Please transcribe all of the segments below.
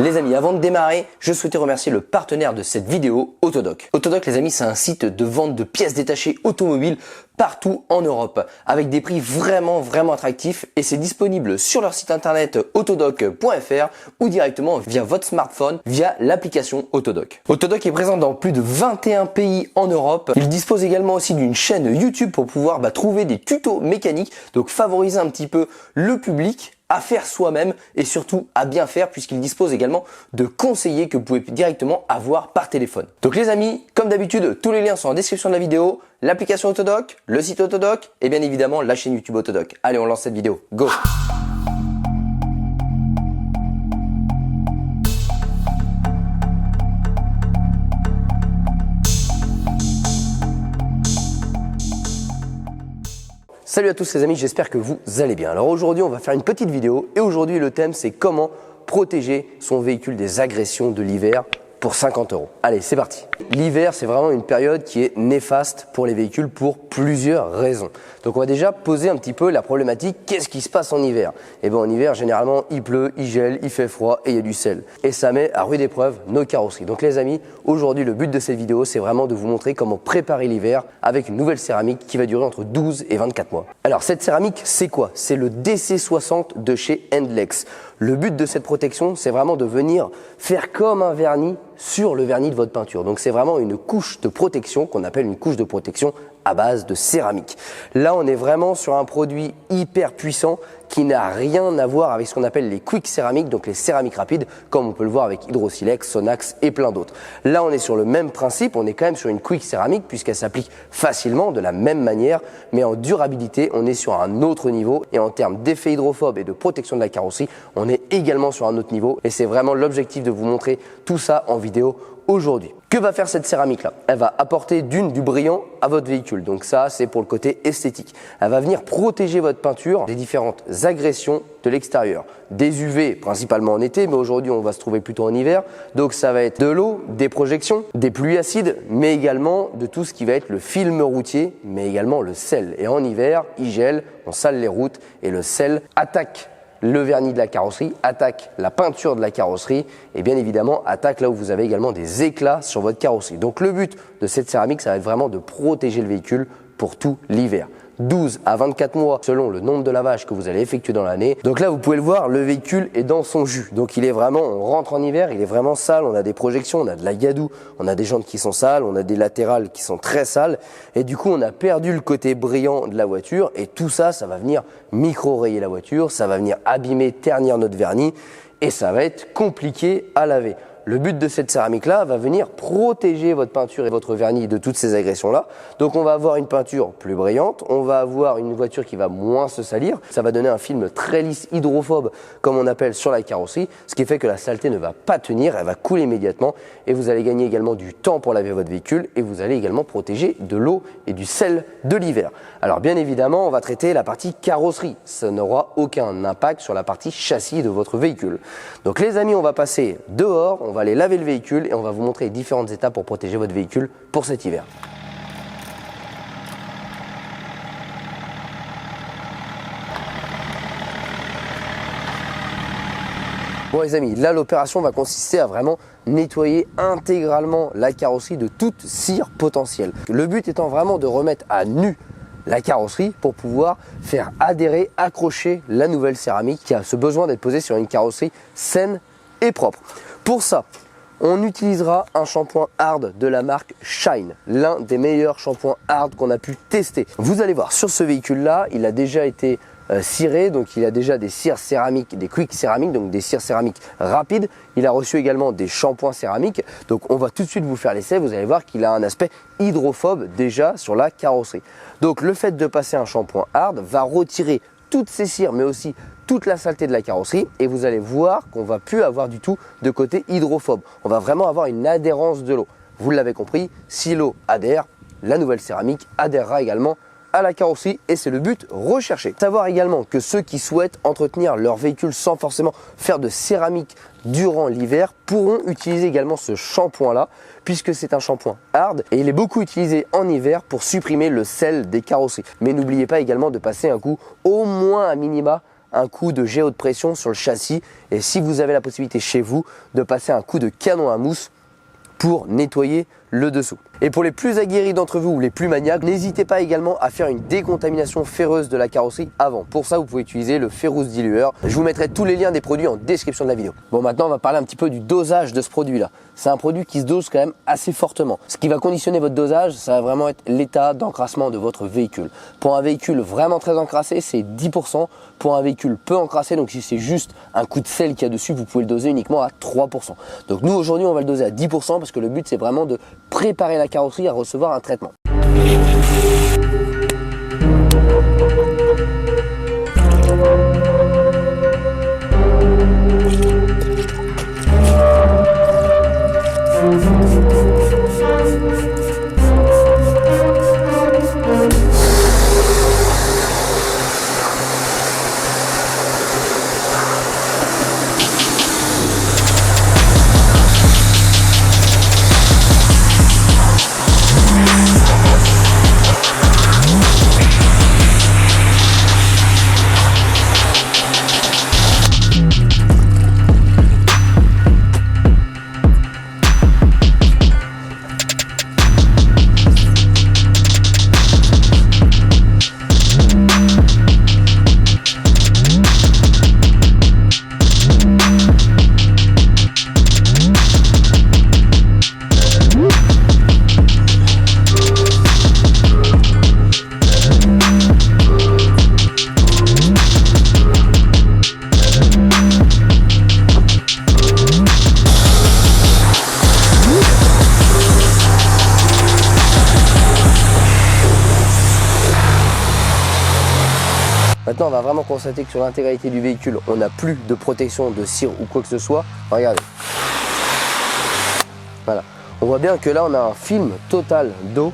Les amis, avant de démarrer, je souhaitais remercier le partenaire de cette vidéo, Autodoc. Autodoc, les amis, c'est un site de vente de pièces détachées automobiles partout en Europe avec des prix vraiment attractifs et c'est disponible sur leur site internet autodoc.fr ou directement via votre smartphone via l'application Autodoc. Autodoc est présent dans plus de 21 pays en Europe. Il dispose également aussi d'une chaîne YouTube pour pouvoir trouver des tutos mécaniques, donc favoriser un petit peu le public à faire soi-même et surtout à bien faire puisqu'il dispose également de conseillers que vous pouvez directement avoir par téléphone. Donc les amis, comme d'habitude, tous les liens sont en description de la vidéo, l'application Autodoc, le site Autodoc et bien évidemment la chaîne YouTube Autodoc. Allez, on lance cette vidéo. Go! Salut à tous les amis, j'espère que vous allez bien. Alors aujourd'hui on va faire une petite vidéo et aujourd'hui le thème c'est comment protéger son véhicule des agressions de l'hiver pour 50 €. Allez, c'est parti. L'hiver, c'est vraiment une période qui est néfaste pour les véhicules pour plusieurs raisons. Donc on va déjà poser un petit peu la problématique, qu'est-ce qui se passe en hiver? Eh bien en hiver, généralement, il pleut, il gèle, il fait froid et il y a du sel. Et ça met à rude épreuve nos carrosseries. Donc les amis, aujourd'hui, le but de cette vidéo, c'est vraiment de vous montrer comment préparer l'hiver avec une nouvelle céramique qui va durer entre 12 et 24 mois. Alors cette céramique, c'est quoi? C'est le DC60 de chez Endlex. Le but de cette protection, c'est vraiment de venir faire comme un vernis sur le vernis de votre peinture. Donc c'est vraiment une couche de protection qu'on appelle une couche de protection à base de céramique. Là, on est vraiment sur un produit hyper puissant qui n'a rien à voir avec ce qu'on appelle les quick céramiques, donc les céramiques rapides, comme on peut le voir avec Hydro-Silex, Sonax et plein d'autres. Là, on est sur le même principe, on est quand même sur une quick céramique puisqu'elle s'applique facilement de la même manière, mais en durabilité, on est sur un autre niveau et en termes d'effet hydrophobe et de protection de la carrosserie, on est également sur un autre niveau et c'est vraiment l'objectif de vous montrer tout ça en vidéo aujourd'hui. Que va faire cette céramique là? Elle va apporter du brillant à votre véhicule. Donc ça, c'est pour le côté esthétique. Elle va venir protéger votre peinture des différentes agressions de l'extérieur. Des UV, principalement en été, mais aujourd'hui, on va se trouver plutôt en hiver. Donc ça va être de l'eau, des projections, des pluies acides, mais également de tout ce qui va être le film routier, mais également le sel. Et en hiver, il gèle, on sale les routes et le sel attaque le vernis de la carrosserie, attaque la peinture de la carrosserie et bien évidemment attaque là où vous avez également des éclats sur votre carrosserie. Donc le but de cette céramique, ça va être vraiment de protéger le véhicule pour tout l'hiver. 12 à 24 mois selon le nombre de lavages que vous allez effectuer dans l'année. Donc là, vous pouvez le voir, le véhicule est dans son jus. Donc il est vraiment, on rentre en hiver, il est vraiment sale, on a des projections, on a de la gadoue, on a des jantes qui sont sales, on a des latérales qui sont très sales. Et du coup, on a perdu le côté brillant de la voiture et tout ça, ça va venir micro-rayer la voiture, ça va venir abîmer, ternir notre vernis et ça va être compliqué à laver. Le but de cette céramique-là va venir protéger votre peinture et votre vernis de toutes ces agressions-là. Donc on va avoir une peinture plus brillante, on va avoir une voiture qui va moins se salir. Ça va donner un film très lisse, hydrophobe, comme on appelle sur la carrosserie, ce qui fait que la saleté ne va pas tenir, elle va couler immédiatement et vous allez gagner également du temps pour laver votre véhicule et vous allez également protéger de l'eau et du sel de l'hiver. Alors bien évidemment, on va traiter la partie carrosserie. Ça n'aura aucun impact sur la partie châssis de votre véhicule. Donc les amis, on va passer dehors, on va aller laver le véhicule et on va vous montrer les différentes étapes pour protéger votre véhicule pour cet hiver. Bon les amis, là l'opération va consister à vraiment nettoyer intégralement la carrosserie de toute cire potentielle. Le but étant vraiment de remettre à nu la carrosserie pour pouvoir faire adhérer, accrocher la nouvelle céramique qui a ce besoin d'être posée sur une carrosserie saine et propre. Pour ça, on utilisera un shampoing hard de la marque Shine, l'un des meilleurs shampoings hard qu'on a pu tester. Vous allez voir, sur ce véhicule-là, il a déjà été ciré, donc il a déjà des cires céramiques, des quick céramiques, donc des cires céramiques rapides. Il a reçu également des shampoings céramiques, donc on va tout de suite vous faire l'essai. Vous allez voir qu'il a un aspect hydrophobe déjà sur la carrosserie. Donc le fait de passer un shampoing hard va retirer toutes ces cires, mais aussi toute la saleté de la carrosserie et vous allez voir qu'on va plus avoir du tout de côté hydrophobe. On va vraiment avoir une adhérence de l'eau. Vous l'avez compris, si l'eau adhère, la nouvelle céramique adhérera également à la carrosserie et c'est le but recherché. Savoir également que ceux qui souhaitent entretenir leur véhicule sans forcément faire de céramique durant l'hiver pourront utiliser également ce shampoing là puisque c'est un shampoing hard et il est beaucoup utilisé en hiver pour supprimer le sel des carrosseries. Mais n'oubliez pas également de passer un coup au moins à minima un coup de jet haute pression sur le châssis et si vous avez la possibilité chez vous de passer un coup de canon à mousse pour nettoyer le dessous. Et pour les plus aguerris d'entre vous ou les plus maniaques, n'hésitez pas également à faire une décontamination ferreuse de la carrosserie avant. Pour ça, vous pouvez utiliser le Ferrous Dilueur. Je vous mettrai tous les liens des produits en description de la vidéo. Bon, maintenant, on va parler un petit peu du dosage de ce produit-là. C'est un produit qui se dose quand même assez fortement. Ce qui va conditionner votre dosage, ça va vraiment être l'état d'encrassement de votre véhicule. Pour un véhicule vraiment très encrassé, c'est 10%. Pour un véhicule peu encrassé, donc si c'est juste un coup de sel qu'il y a dessus, vous pouvez le doser uniquement à 3%. Donc nous, aujourd'hui, on va le doser à 10% parce que le but, c'est vraiment de préparer la carrosserie à recevoir un traitement. Maintenant, on va vraiment constater que sur l'intégralité du véhicule, on n'a plus de protection de cire ou quoi que ce soit. Regardez. Voilà. On voit bien que là, on a un film total d'eau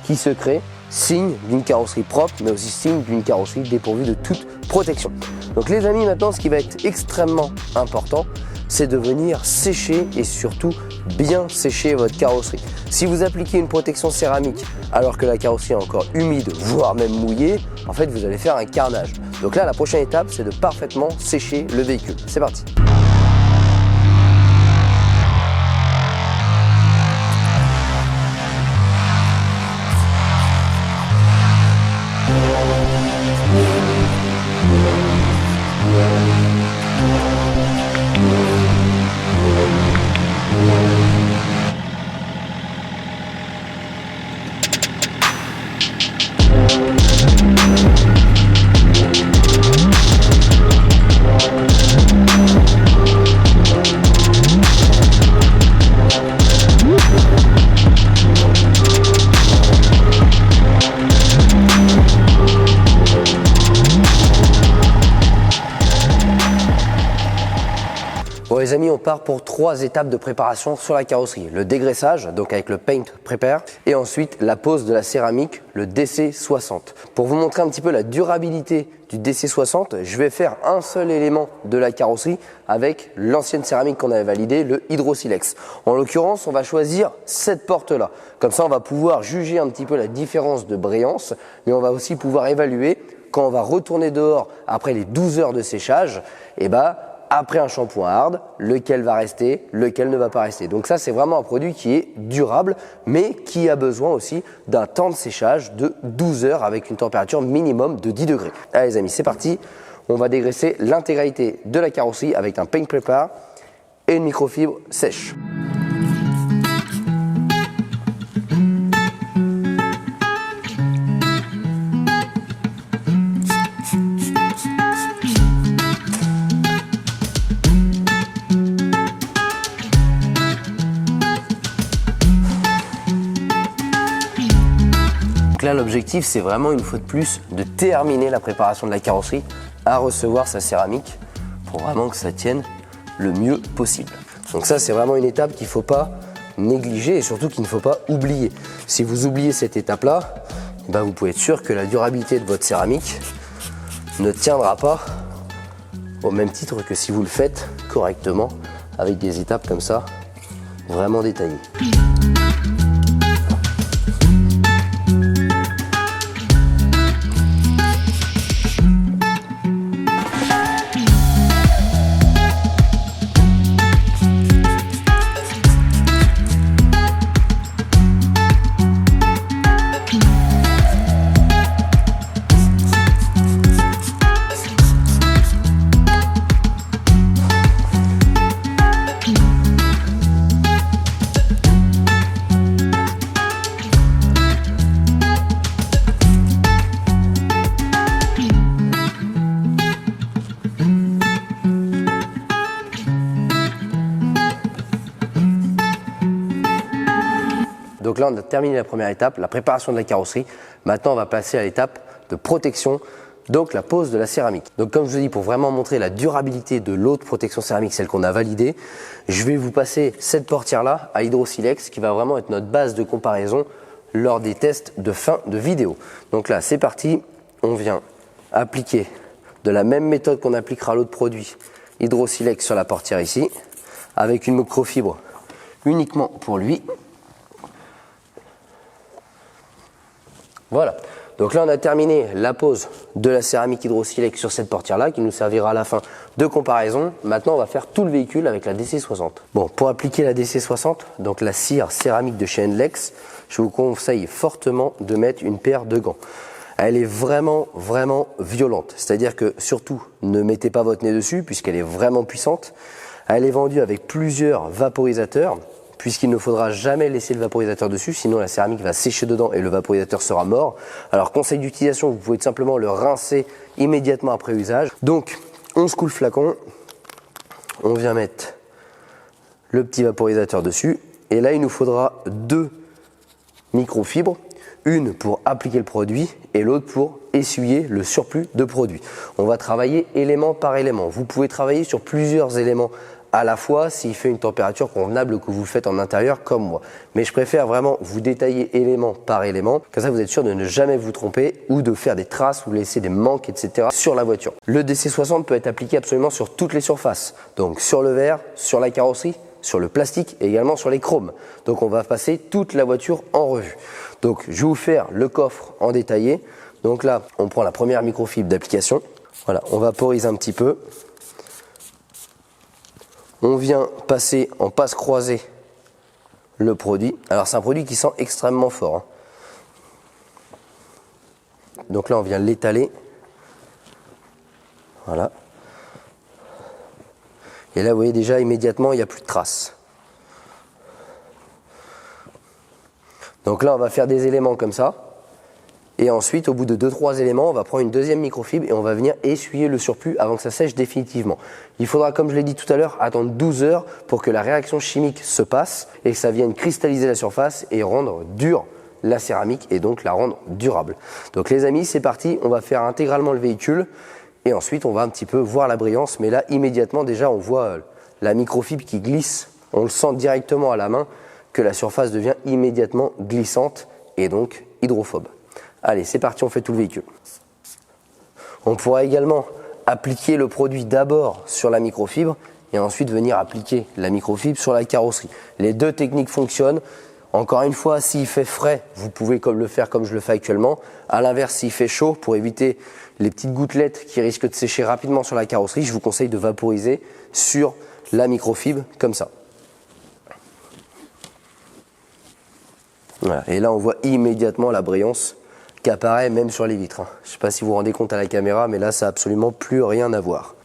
qui se crée, signe d'une carrosserie propre, mais aussi signe d'une carrosserie dépourvue de toute protection. Donc les amis, maintenant, ce qui va être extrêmement important, c'est de venir sécher et surtout bien sécher votre carrosserie. Si vous appliquez une protection céramique alors que la carrosserie est encore humide, voire même mouillée, en fait vous allez faire un carnage. Donc là, la prochaine étape, c'est de parfaitement sécher le véhicule. C'est parti. Bon les amis, on part pour 3 étapes de préparation sur la carrosserie. Le dégraissage, donc avec le Paint Prepare, et ensuite la pose de la céramique, le DC60. Pour vous montrer un petit peu la durabilité du DC60, je vais faire un seul élément de la carrosserie avec l'ancienne céramique qu'on avait validée, le Hydro-Silex. En l'occurrence, on va choisir cette porte-là. Comme ça, on va pouvoir juger un petit peu la différence de brillance, mais on va aussi pouvoir évaluer quand on va retourner dehors après les 12 heures de séchage, et après un shampoing hard, lequel va rester, lequel ne va pas rester. Donc ça, c'est vraiment un produit qui est durable, mais qui a besoin aussi d'un temps de séchage de 12 heures avec une température minimum de 10 degrés. Allez les amis, c'est parti. On va dégraisser l'intégralité de la carrosserie avec un Paint Prepare et une microfibre sèche. Donc là, l'objectif, c'est vraiment une fois de plus de terminer la préparation de la carrosserie à recevoir sa céramique pour vraiment que ça tienne le mieux possible. Donc ça, c'est vraiment une étape qu'il ne faut pas négliger et surtout qu'il ne faut pas oublier. Si vous oubliez cette étape-là, vous pouvez être sûr que la durabilité de votre céramique ne tiendra pas au même titre que si vous le faites correctement avec des étapes comme ça, vraiment détaillées. Donc là, on a terminé la première étape, la préparation de la carrosserie. Maintenant, on va passer à l'étape de protection, donc la pose de la céramique. Donc comme je vous dis, pour vraiment montrer la durabilité de l'autre protection céramique, celle qu'on a validée, je vais vous passer cette portière-là à Hydro-Silex qui va vraiment être notre base de comparaison lors des tests de fin de vidéo. Donc là, c'est parti, on vient appliquer de la même méthode qu'on appliquera l'autre produit, Hydro-Silex sur la portière ici, avec une microfibre uniquement pour lui. Voilà. Donc là, on a terminé la pose de la céramique Hydro-Silex sur cette portière-là qui nous servira à la fin de comparaison. Maintenant, on va faire tout le véhicule avec la DC60. Bon, pour appliquer la DC60, donc la cire céramique de chez Endlex, je vous conseille fortement de mettre une paire de gants. Elle est vraiment violente. C'est-à-dire que surtout, ne mettez pas votre nez dessus puisqu'elle est vraiment puissante. Elle est vendue avec plusieurs vaporisateurs, puisqu'il ne faudra jamais laisser le vaporisateur dessus, sinon la céramique va sécher dedans et le vaporisateur sera mort. Alors conseil d'utilisation, vous pouvez tout simplement le rincer immédiatement après usage. Donc on secoue le flacon, on vient mettre le petit vaporisateur dessus, et là il nous faudra 2 microfibres, une pour appliquer le produit et l'autre pour essuyer le surplus de produit. On va travailler élément par élément. Vous pouvez travailler sur plusieurs éléments à la fois s'il fait une température convenable que vous le faites en intérieur comme moi. Mais je préfère vraiment vous détailler élément par élément, comme ça vous êtes sûr de ne jamais vous tromper ou de faire des traces ou laisser des manques, etc. sur la voiture. Le DC60 peut être appliqué absolument sur toutes les surfaces, donc sur le verre, sur la carrosserie, sur le plastique et également sur les chromes. Donc on va passer toute la voiture en revue. Donc je vais vous faire le coffre en détaillé. Donc là, on prend la première microfibre d'application. Voilà, on vaporise un petit peu. On vient passer en passe croisée le produit. Alors c'est un produit qui sent extrêmement fort, hein. Donc là on vient l'étaler. Voilà. Et là vous voyez déjà immédiatement il n'y a plus de traces. Donc là on va faire des éléments comme ça. Et ensuite, au bout de 2-3 éléments, on va prendre une deuxième microfibre et on va venir essuyer le surplus avant que ça sèche définitivement. Il faudra, comme je l'ai dit tout à l'heure, attendre 12 heures pour que la réaction chimique se passe et que ça vienne cristalliser la surface et rendre dure la céramique et donc la rendre durable. Donc les amis, c'est parti, on va faire intégralement le véhicule et ensuite on va un petit peu voir la brillance. Mais là, immédiatement, déjà, on voit la microfibre qui glisse. On le sent directement à la main que la surface devient immédiatement glissante et donc hydrophobe. Allez, c'est parti, on fait tout le véhicule. On pourra également appliquer le produit d'abord sur la microfibre et ensuite venir appliquer la microfibre sur la carrosserie. Les deux techniques fonctionnent. Encore une fois, s'il fait frais, vous pouvez le faire comme je le fais actuellement. À l'inverse, s'il fait chaud, pour éviter les petites gouttelettes qui risquent de sécher rapidement sur la carrosserie, je vous conseille de vaporiser sur la microfibre comme ça. Voilà. Et là, on voit immédiatement la brillance qui apparaît même sur les vitres. Je ne sais pas si vous vous rendez compte à la caméra, mais là, ça n'a absolument plus rien à voir.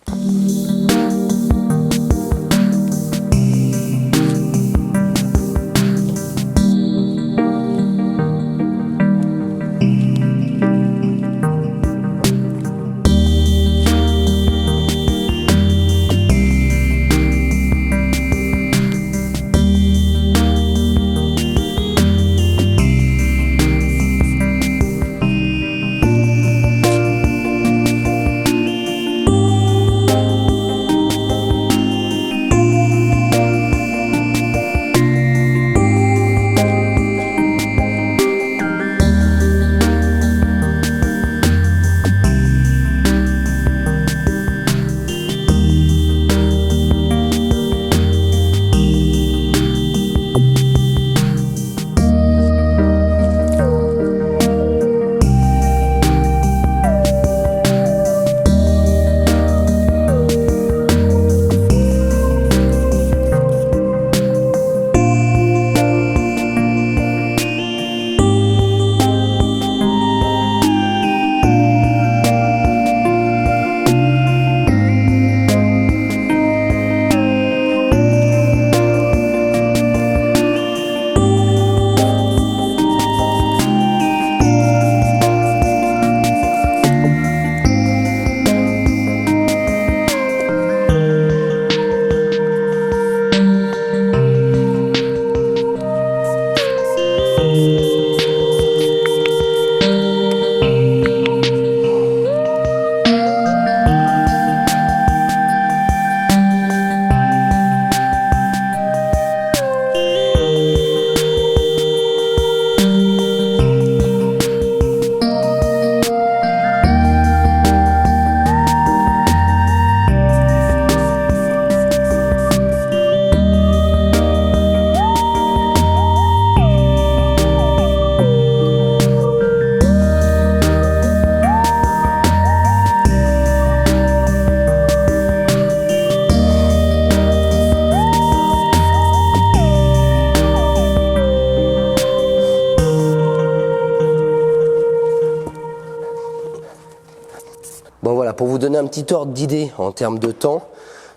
pour vous donner un petit ordre d'idée en termes de temps,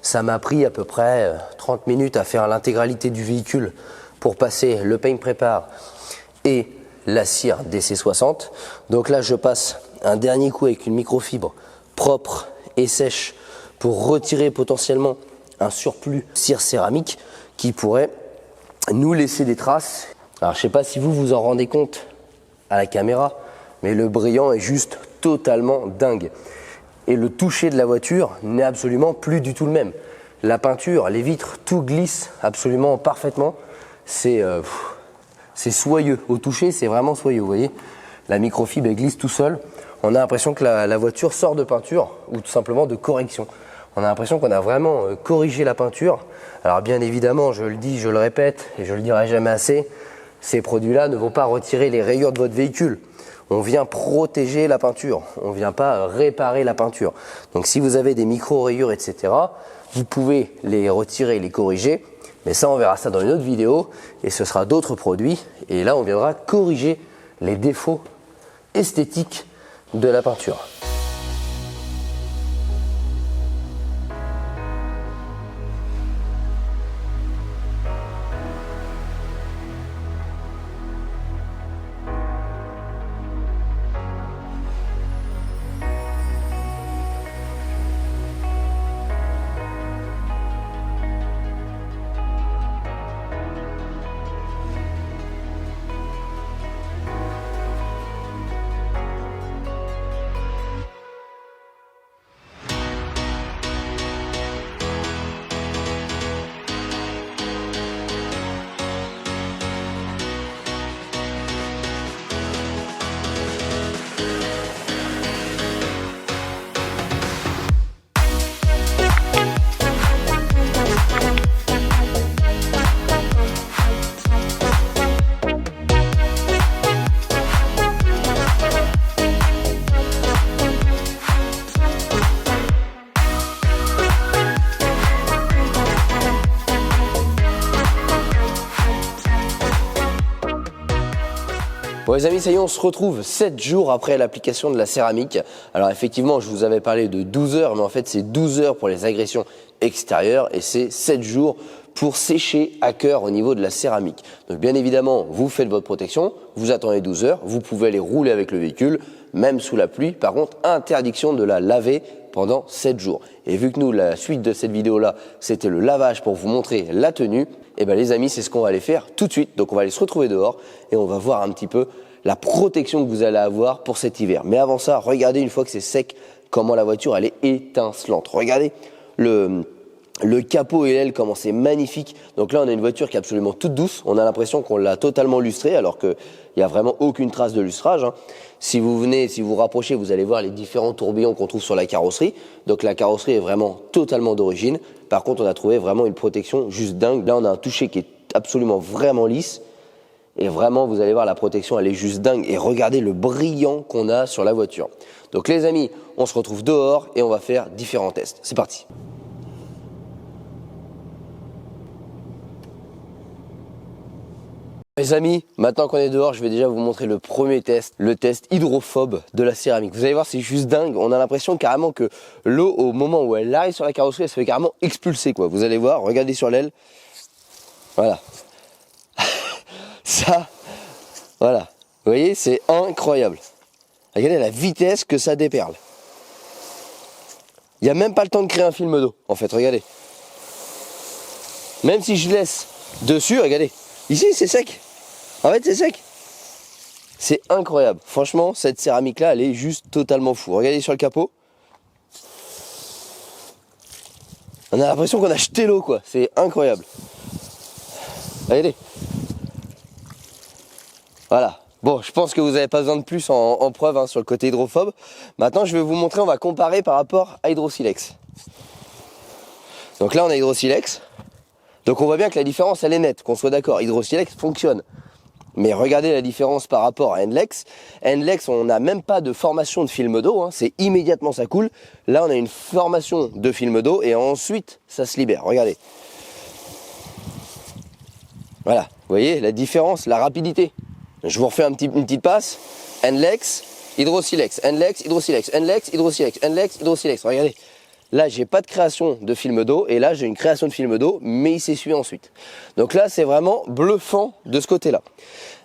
ça m'a pris à peu près 30 minutes à faire l'intégralité du véhicule pour passer le paint prépare et la cire DC60. Donc là, je passe un dernier coup avec une microfibre propre et sèche pour retirer potentiellement un surplus cire céramique qui pourrait nous laisser des traces. Alors, je ne sais pas si vous vous en rendez compte à la caméra, mais le brillant est juste totalement dingue. Et le toucher de la voiture n'est absolument plus du tout le même. La peinture, les vitres, tout glisse absolument parfaitement. C'est soyeux. Au toucher, c'est vraiment soyeux, vous voyez. La microfibre, elle glisse tout seul. On a l'impression que la voiture sort de peinture ou tout simplement de correction. On a l'impression qu'on a vraiment corrigé la peinture. Alors bien évidemment, je le dis, je le répète et je le dirai jamais assez, ces produits-là ne vont pas retirer les rayures de votre véhicule. On vient protéger la peinture, on ne vient pas réparer la peinture. Donc si vous avez des micro-rayures, etc., vous pouvez les retirer, les corriger. Mais ça, on verra ça dans une autre vidéo et ce sera d'autres produits. Et là, on viendra corriger les défauts esthétiques de la peinture. Bon les amis, ça y est, on se retrouve 7 jours après l'application de la céramique. Alors effectivement, je vous avais parlé de 12 heures, mais en fait c'est 12 heures pour les agressions extérieures et c'est 7 jours pour sécher à cœur au niveau de la céramique. Donc bien évidemment, vous faites votre protection, vous attendez 12 heures, vous pouvez aller rouler avec le véhicule, même sous la pluie. Par contre, interdiction de la laver pendant 7 jours. Et vu que nous, la suite de cette vidéo-là, c'était le lavage pour vous montrer la tenue, et bien les amis, c'est ce qu'on va aller faire tout de suite. Donc on va aller se retrouver dehors et on va voir un petit peu la protection que vous allez avoir pour cet hiver. Mais avant ça, regardez une fois que c'est sec, comment la voiture elle est étincelante. Regardez le capot et l'aile, comment c'est magnifique. Donc là, on a une voiture qui est absolument toute douce. On a l'impression qu'on l'a totalement lustrée alors qu'il n'y a vraiment aucune trace de lustrage. Si vous venez, si vous rapprochez, vous allez voir les différents tourbillons qu'on trouve sur la carrosserie. Donc la carrosserie est vraiment totalement d'origine. Par contre, on a trouvé vraiment une protection juste dingue. Là, on a un toucher qui est absolument vraiment lisse. Et vraiment, vous allez voir, la protection, elle est juste dingue. Et regardez le brillant qu'on a sur la voiture. Donc les amis, on se retrouve dehors et on va faire différents tests. C'est parti. Les amis, maintenant qu'on est dehors, je vais déjà vous montrer le premier test, le test hydrophobe de la céramique. Vous allez voir, c'est juste dingue. On a l'impression carrément que l'eau, au moment où elle arrive sur la carrosserie, elle se fait carrément expulser, quoi. Vous allez voir, regardez sur l'aile. Voilà. Ça, voilà. Vous voyez, c'est incroyable. Regardez la vitesse que ça déperle. Il n'y a même pas le temps de créer un film d'eau, en fait, regardez. Même si je laisse dessus, regardez. Ici, c'est sec. En fait, c'est sec. C'est incroyable. Franchement, cette céramique-là, elle est juste totalement fou. Regardez sur le capot. On a l'impression qu'on a jeté l'eau, quoi. C'est incroyable. Regardez. Voilà. Bon, je pense que vous n'avez pas besoin de plus en preuve sur le côté hydrophobe. Maintenant, je vais vous montrer, on va comparer par rapport à Hydro-Silex. Donc là, on a Hydro-Silex. Donc on voit bien que la différence, elle est nette, qu'on soit d'accord. Hydro-Silex fonctionne. Mais regardez la différence par rapport à Endlex. Endlex, on n'a même pas de formation de film d'eau. C'est immédiatement, ça coule. Là, on a une formation de film d'eau et ensuite, ça se libère. Regardez. Voilà. Vous voyez la différence, la rapidité. Je vous refais une petite passe. Endlex, Hydrosilex, Nlex, Hydrosilex, Nlex, Hydrosilex, Nlex, Hydrosilex. Regardez, là j'ai pas de création de film d'eau et là j'ai une création de film d'eau, mais il s'essuie ensuite. Donc là c'est vraiment bluffant de ce côté-là.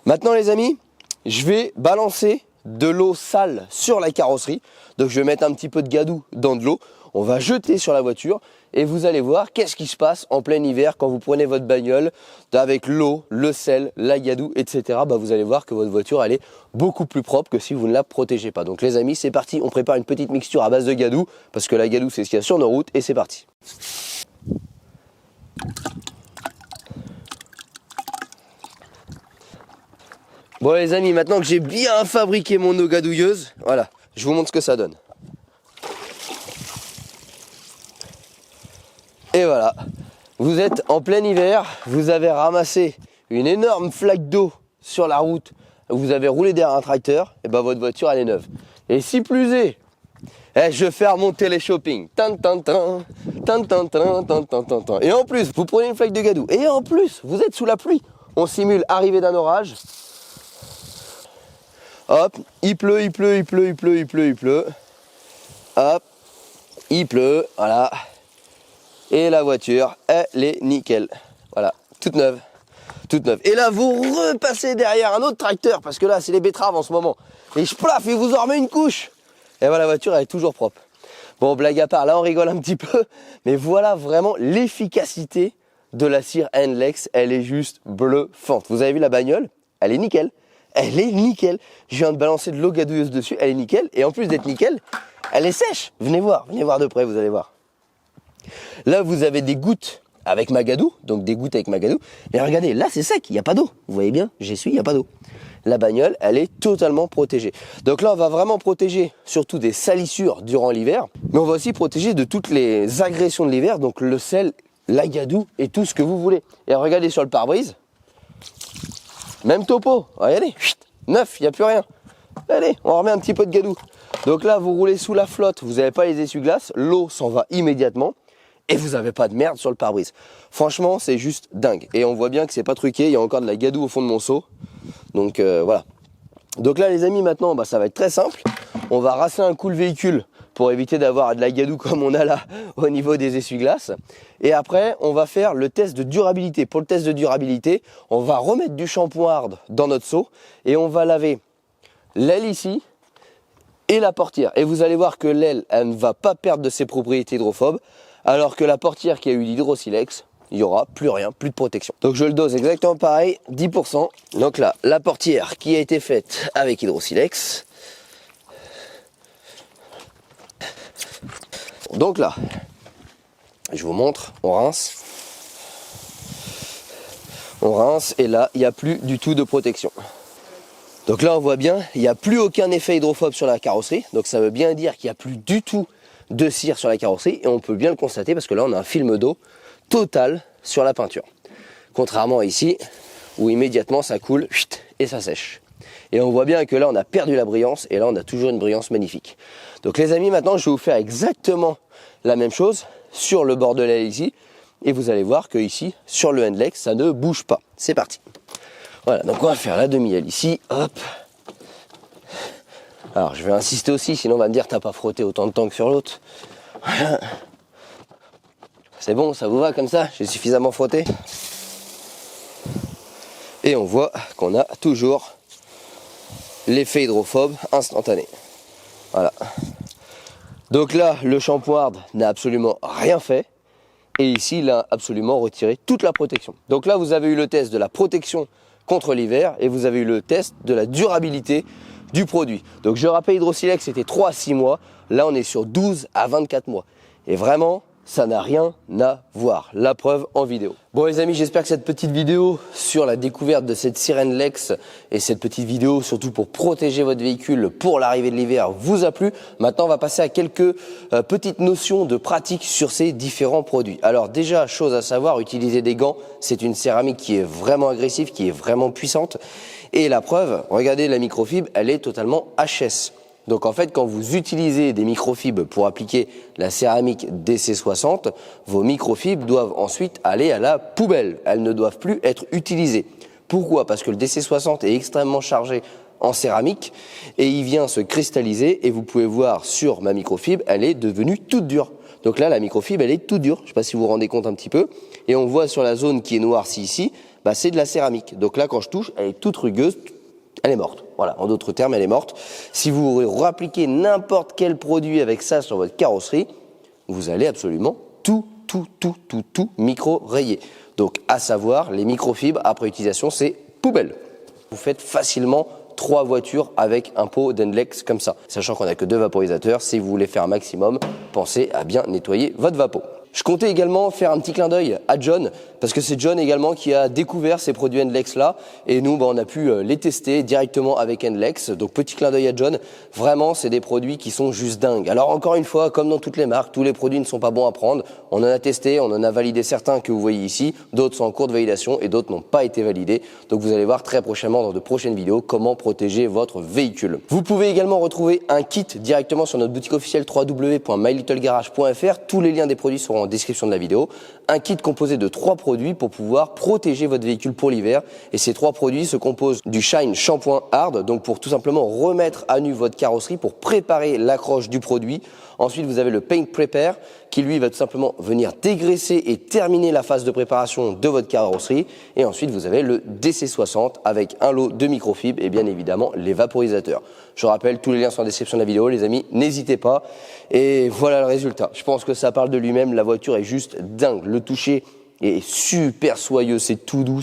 Maintenant les amis, je vais balancer de l'eau sale sur la carrosserie. Donc je vais mettre un petit peu de gadou dans de l'eau. On va jeter sur la voiture et vous allez voir qu'est-ce qui se passe en plein hiver quand vous prenez votre bagnole avec l'eau, le sel, la gadou, etc. Bah, vous allez voir que votre voiture elle est beaucoup plus propre que si vous ne la protégez pas. Donc les amis, c'est parti, on prépare une petite mixture à base de gadou parce que la gadou c'est ce qu'il y a sur nos routes et c'est parti. Bon les amis, maintenant que j'ai bien fabriqué mon eau gadouilleuse, voilà, je vous montre ce que ça donne. Et voilà, vous êtes en plein hiver, vous avez ramassé une énorme flaque d'eau sur la route, vous avez roulé derrière un tracteur, et ben votre voiture elle est neuve. Et si plus est, je vais faire mon télé-shopping. Et en plus, vous prenez une flaque de gadou. Et en plus, vous êtes sous la pluie. On simule arrivée d'un orage. Hop, il pleut, il pleut, il pleut, il pleut, il pleut, il pleut. Hop, il pleut, voilà. Et la voiture, elle est nickel. Voilà, toute neuve. Toute neuve. Et là, vous repassez derrière un autre tracteur, parce que là, c'est les betteraves en ce moment. Et je plaffe, il vous en remet une couche. Et voilà, la voiture, elle est toujours propre. Bon, blague à part, là, on rigole un petit peu. Mais voilà vraiment l'efficacité de la cire Nlex. Elle est juste bluffante. Vous avez vu la bagnole? Elle est nickel. Elle est nickel. Je viens de balancer de l'eau gadouilleuse dessus. Elle est nickel. Et en plus d'être nickel, elle est sèche. Venez voir de près, vous allez voir. Là, vous avez des gouttes avec ma gadou, donc des gouttes avec ma gadou. Mais regardez, là, c'est sec, il n'y a pas d'eau. Vous voyez bien, j'essuie, il n'y a pas d'eau. La bagnole, elle est totalement protégée. Donc là, on va vraiment protéger surtout des salissures durant l'hiver, mais on va aussi protéger de toutes les agressions de l'hiver, donc le sel, la gadou et tout ce que vous voulez. Et regardez sur le pare-brise, même topo, regardez, neuf, il n'y a plus rien. Allez, on remet un petit peu de gadou. Donc là, vous roulez sous la flotte, vous n'avez pas les essuie-glaces, l'eau s'en va immédiatement. Et vous n'avez pas de merde sur le pare-brise. Franchement, c'est juste dingue. Et on voit bien que c'est pas truqué. Il y a encore de la gadoue au fond de mon seau. Donc voilà. Donc là, les amis, maintenant, ça va être très simple. On va rincer un coup le véhicule pour éviter d'avoir de la gadoue comme on a là au niveau des essuie-glaces. Et après, on va faire le test de durabilité. Pour le test de durabilité, on va remettre du shampoing hard dans notre seau et on va laver l'aile ici et la portière. Et vous allez voir que l'aile, elle ne va pas perdre de ses propriétés hydrophobes. Alors que la portière qui a eu l'hydrosilex, il n'y aura plus rien, plus de protection. Donc je le dose exactement pareil, 10%. Donc là, la portière qui a été faite avec hydrosilex. Donc là, je vous montre, on rince. On rince et là, il n'y a plus du tout de protection. Donc là, on voit bien, il n'y a plus aucun effet hydrophobe sur la carrosserie. Donc ça veut bien dire qu'il n'y a plus du tout de cire sur la carrosserie et on peut bien le constater parce que là on a un film d'eau total sur la peinture, contrairement à ici où immédiatement ça coule et ça sèche. Et on voit bien que là on a perdu la brillance et là on a toujours une brillance magnifique. Donc les amis, maintenant je vais vous faire exactement la même chose sur le bord de l'aile ici et vous allez voir que ici sur le Nlex ça ne bouge pas. C'est parti. Voilà, donc on va faire la demi-aile ici, hop. Alors je vais insister aussi, sinon on va me dire t'as pas frotté autant de temps que sur l'autre. C'est bon, ça vous va comme ça? J'ai suffisamment frotté. Et on voit qu'on a toujours l'effet hydrophobe instantané. Voilà. Donc là, le shampoing hard n'a absolument rien fait. Et ici, il a absolument retiré toute la protection. Donc là, vous avez eu le test de la protection contre l'hiver et vous avez eu le test de la durabilité du produit. Donc je rappelle, Hydrosilex c'était 3 à 6 mois, là on est sur 12 à 24 mois. Et vraiment, ça n'a rien à voir. La preuve en vidéo. Bon les amis, j'espère que cette petite vidéo sur la découverte de cette cire Nlex et cette petite vidéo surtout pour protéger votre véhicule pour l'arrivée de l'hiver vous a plu. Maintenant on va passer à quelques petites notions de pratique sur ces différents produits. Alors déjà, chose à savoir, utiliser des gants, c'est une céramique qui est vraiment agressive, qui est vraiment puissante. Et la preuve, regardez la microfibre, elle est totalement HS. Donc en fait, quand vous utilisez des microfibres pour appliquer la céramique DC60, vos microfibres doivent ensuite aller à la poubelle. Elles ne doivent plus être utilisées. Pourquoi? Parce que le DC60 est extrêmement chargé en céramique et il vient se cristalliser et vous pouvez voir sur ma microfibre, elle est devenue toute dure. Donc là, la microfibre, elle est toute dure. Je ne sais pas si vous vous rendez compte un petit peu. Et on voit sur la zone qui est noircie ici, bah, c'est de la céramique. Donc là, quand je touche, elle est toute rugueuse, elle est morte. Voilà, en d'autres termes, elle est morte. Si vous réappliquez n'importe quel produit avec ça sur votre carrosserie, vous allez absolument tout micro-rayer. Donc, à savoir, les microfibres, après utilisation, c'est poubelle. Vous faites facilement 3 voitures avec un pot d'Endlex comme ça. Sachant qu'on n'a que 2 vaporisateurs, si vous voulez faire un maximum, pensez à bien nettoyer votre vapo. Je comptais également faire un petit clin d'œil à John, parce que c'est John également qui a découvert ces produits Endlex là, et nous on a pu les tester directement avec Endlex. Donc petit clin d'œil à John, vraiment c'est des produits qui sont juste dingues. Alors encore une fois, comme dans toutes les marques, tous les produits ne sont pas bons à prendre. On en a testé, on en a validé certains que vous voyez ici, d'autres sont en cours de validation et d'autres n'ont pas été validés. Donc vous allez voir très prochainement dans de prochaines vidéos comment protéger votre véhicule. Vous pouvez également retrouver un kit directement sur notre boutique officielle www.mylittlegarage.fr. Tous les liens des produits seront en description de la vidéo. Un kit composé de 3 produits pour pouvoir protéger votre véhicule pour l'hiver. Et ces 3 produits se composent du Shine Shampoing Hard, donc pour tout simplement remettre à nu votre carrosserie, pour préparer l'accroche du produit. Ensuite, vous avez le Paint Prepare qui lui va tout simplement venir dégraisser et terminer la phase de préparation de votre carrosserie. Et ensuite, vous avez le DC60 avec un lot de microfibres et bien évidemment les vaporisateurs. Je rappelle, tous les liens sont en description de la vidéo, les amis, n'hésitez pas. Et voilà le résultat. Je pense que ça parle de lui-même, la voiture est juste dingue. Le toucher est super soyeux, c'est tout doux,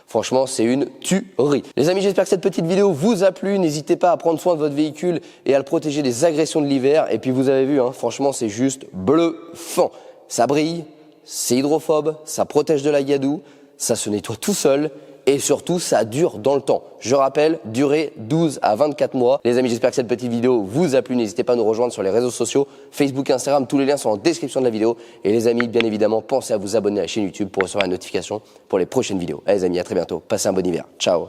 franchement, c'est une tuerie. Les amis, j'espère que cette petite vidéo vous a plu. N'hésitez pas à prendre soin de votre véhicule et à le protéger des agressions de l'hiver. Et puis vous avez vu, franchement, c'est juste bluffant. Ça brille, c'est hydrophobe, ça protège de la gadoue, ça se nettoie tout seul. Et surtout, ça dure dans le temps. Je rappelle, durée 12 à 24 mois. Les amis, j'espère que cette petite vidéo vous a plu. N'hésitez pas à nous rejoindre sur les réseaux sociaux, Facebook, Instagram. Tous les liens sont en description de la vidéo. Et les amis, bien évidemment, pensez à vous abonner à la chaîne YouTube pour recevoir la notification pour les prochaines vidéos. Allez les amis, à très bientôt. Passez un bon hiver. Ciao.